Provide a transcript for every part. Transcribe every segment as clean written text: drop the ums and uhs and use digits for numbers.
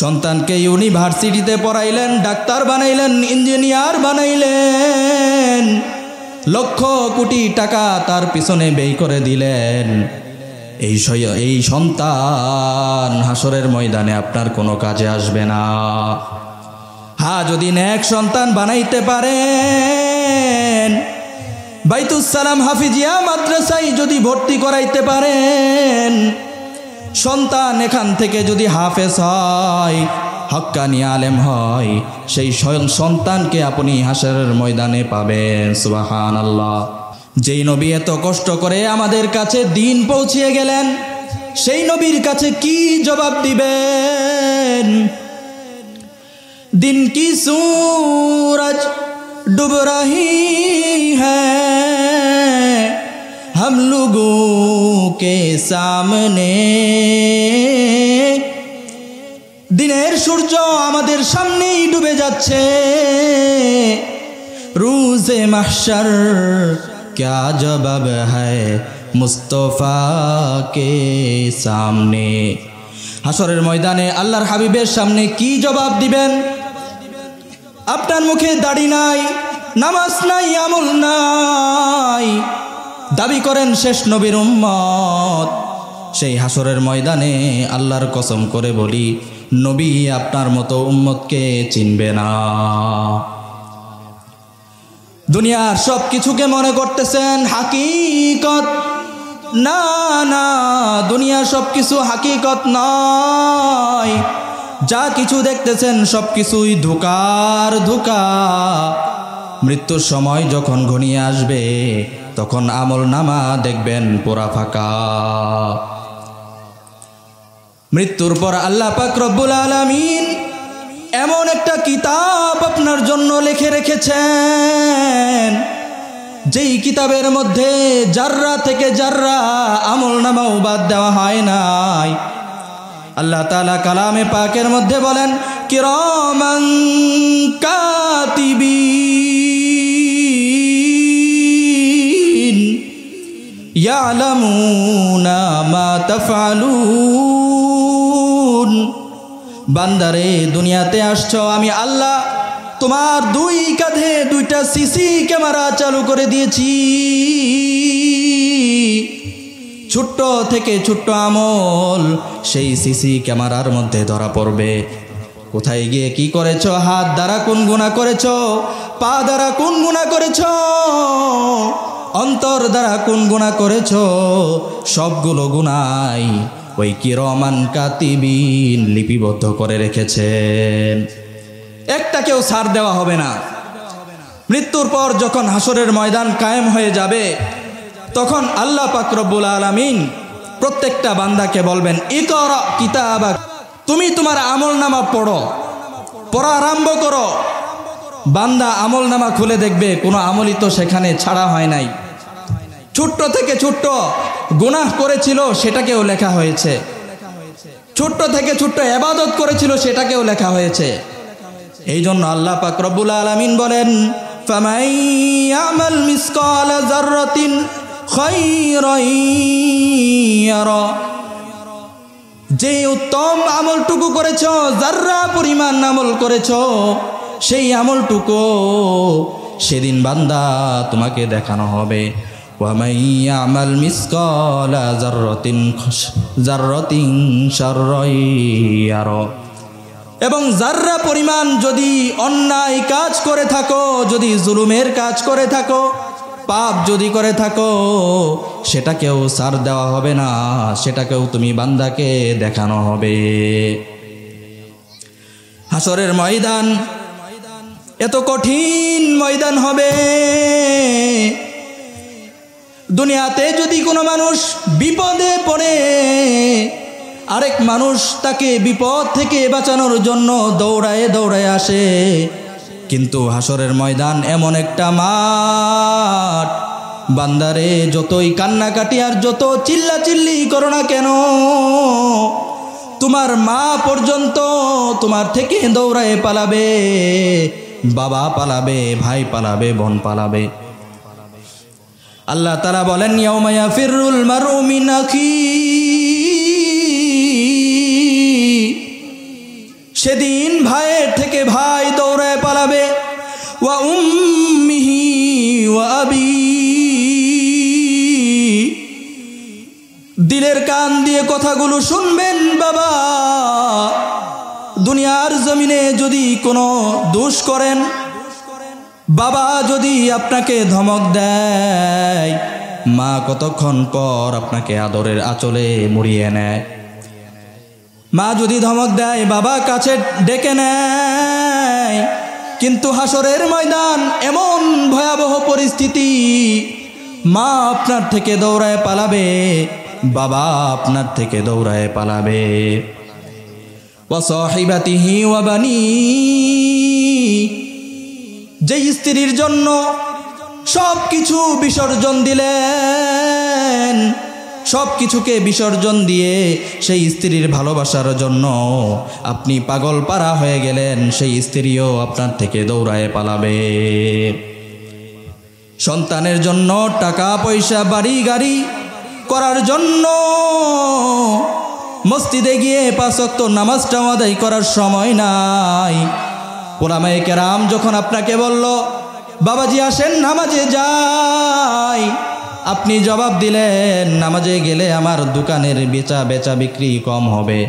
সন্তানকে ইউনিভার্সিটিতে পড়াইলেন, ডাক্তার বানাইলেন, ইঞ্জিনিয়ার বানাইলেন, লক্ষ কোটি টাকা তার পিছনে ব্যয় করে দিলেন। এই সন্তান হাসরের ময়দানে আপনার কোনো কাজে আসবে না। হ্যাঁ, যদি নেক সন্তান বানাইতে পারেন, বাইতুস সালাম হাফিজিয়া মাদ্রাসায় যদি ভর্তি করাইতে পারেন, সন্তান এখান থেকে যদি হাফেজ হয়, হক্কানি আলেম হয়, সেই সন্তানকে আপনি হাসরের ময়দানে পাবেন। সুবহানাল্লাহ। যেই নবী এত কষ্ট করে আমাদের কাছে দিন পৌঁছিয়ে গেলেন, সেই নবীর কাছে কি জবাব দিবেন? दिन की सूरज डूब रही है हम लोगों के सामने। দিনের সূর্য আমাদের সামনেই ডুবে যাচ্ছে। রোজে মাহশর क्या जवाब है मुस्तफा के सामने। হাসরের ময়দানে আল্লাহর হাবিবের সামনে কি জবাব দিবেন? আপনার মুখে দাড়ি নাই, নামাজ নাই, আমল নাই, দাবি করেন শেষ নবীর উম্মত। সেই হাসরের ময়দানে আল্লাহর কসম করে বলি, নবী আপনার মতো উম্মতকে চিনবে না। দুনিয়ার সব কিছুকে মনে করতেছেন হাকিকত। না না, দুনিয়ার সব কিছু হাকিকত নয়। যা কিছু দেখতেছেন সব কিছুই ধোঁকার ধোঁকা। মৃত্যুর সময় যখন ঘনিয়ে আসবে, তখন আমল নামা দেখবেন পুরা ফাঁকা। মৃত্যুর পর আল্লাহ পাক রব্বুল আলামিন এমন একটা কিতাব আপনার জন্য লিখে রেখেছেন, যেই কিতাবের মধ্যে জাররা থেকে জাররা আমল নামাও বাদ দেওয়া হয় নাই। আল্লাহ তাআলা কালামে পাকের মধ্যে বলেন, কিরামান কাতিবিন ইয়ালামুনা মা তাফআলুন। বান্দারে, দুনিয়াতে আসছো, আমি আল্লাহ তোমার দুই কাঁধে দুইটা সিসি ক্যামেরা চালু করে দিয়েছি। ছোট্ট থেকে ছোট্ট আমল সেই সিসি ক্যামেরার মধ্যে ধরা পড়বে। কোথায় গিয়ে কি করেছো, হাত দ্বারা কোন গুনাহ করেছো, পা দ্বারা কোন গুনাহ করেছো, অন্তর দ্বারা কোন গুনাহ করেছো, সবগুলো গুনাহ ওই কিরামান কাতিবিন লিপিবদ্ধ করে রেখেছেন। একটা কেউ ছাড় দেওয়া হবে না। মৃত্যুর পর যখন হাসরের ময়দান কায়েম হয়ে যাবে, তখন আল্লাহ পাক রব্বুল আলামিন প্রত্যেকটা বান্দাকে বলবেন, ইকরা কিতাবাক, তুমি তোমার আমলনামা পড়ো, পড়া আরম্ভ করো। বান্দা আমলনামা খুলে দেখবে কোনো আমলই তো সেখানে ছাড়া হয় নাই। ছোট্ট থেকে ছোট্ট গুনাহ করেছিল সেটাকেও লেখা হয়েছে, ছোট্ট থেকে ছোট্ট ইবাদত করেছিল সেটাকেও লেখা হয়েছে। এই জন্য আল্লাহ পাক রব্বুল আলামিন বলেন, ফামান ইয়ামাল মিসকালা যাররাতিন খায়রান ইয়ারা। যে উত্তম আমলটুকু করেছো, যাররা পরিমাণ আমল করেছো, সেই আমলটুকু সেদিন বান্দা তোমাকে দেখানো হবে। ওয়ামান ইয়ামাল মিসকালা যাররাতিন শাররান ইয়ারা। এবং যাররা পরিমাণ যদি অন্যায় কাজ করে থাকো, যদি জুলুমের কাজ করে থাকো, পাপ যদি করে থাকো, সেটাকেও ছাড় দেওয়া হবে না, সেটাকেও তুমি বান্দাকে দেখানো হবে। হাসরের ময়দান এত কঠিন ময়দান হবে। দুনিয়াতে যদি কোনো মানুষ বিপদে পড়ে, আরেক মানুষ তাকে বিপদ থেকে বাঁচানোর জন্য দৌড়ায় দৌড়ায় আসে, কিন্তু হাসরের ময়দান এমন একটা মাঠ, বান্দারে যতই কান্নাকাটি আর যত চিল্লাচিল্লি করো না কেন, তোমার মা পর্যন্ত তোমার থেকে দৌড়ায় পালাবে, বাবা পালাবে, ভাই পালাবে, বোন পালাবে। আল্লাহ তাআলা বলেন, ইয়াউমা ইয়াফিরুল মারউ মিন আখিহি। সেদিন ভাইয়ের থেকে ভাই দৌড়ায় পালাবে। ওয়া উম্মিহি ওয়া আবি, দিলের কান দিয়ে কথাগুলো শুনবেন বাবা। দুনিয়ার জমিনে যদি কোনো দোষ করেন, বাবা যদি আপনাকে ধমক দেয়, মা কতক্ষণ পর আপনাকে আদরের আঁচলে মুড়িয়ে নেয়। মা যদি ধমক দেয়, বাবা কাছে ডেকে নেয়। কিন্তু হাসরের ময়দান এমন ভয়াবহ পরিস্থিতি, মা আপনার থেকে দৌড়ায় পালাবে, বাবা আপনার থেকে দৌড়ায় পালাবে। ওয়া সাহিবাতিহি ওয়া বানি, যে স্ত্রীর জন্য সব কিছু বিসর্জন দিলেন, সব কিছুকে বিসর্জন দিয়ে সেই স্ত্রীর ভালোবাসার জন্য আপনি পাগল পারা হয়ে গেলেন, সেই স্ত্রীও আপনার থেকে দৌড়ায় পালাবে। সন্তানের জন্য টাকা পয়সা বাড়ি গাড়ি করার জন্য মসজিদে গিয়ে 5 ওয়াক্ত নামাজটা আদায় করার সময় নাই। ওলামায়ে কেরাম যখন আপনাকে বলল, বাবাজি আসেন নামাজে যাই, আপনি জবাব দিলেন, নামাজে গেলে আমার দোকানের বেচা বিক্রি কম হবে,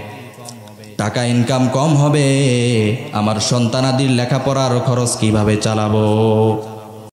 টাকা ইনকাম কম হবে, আমার সন্তানাদির লেখাপড়ার খরচ কিভাবে চালাবো।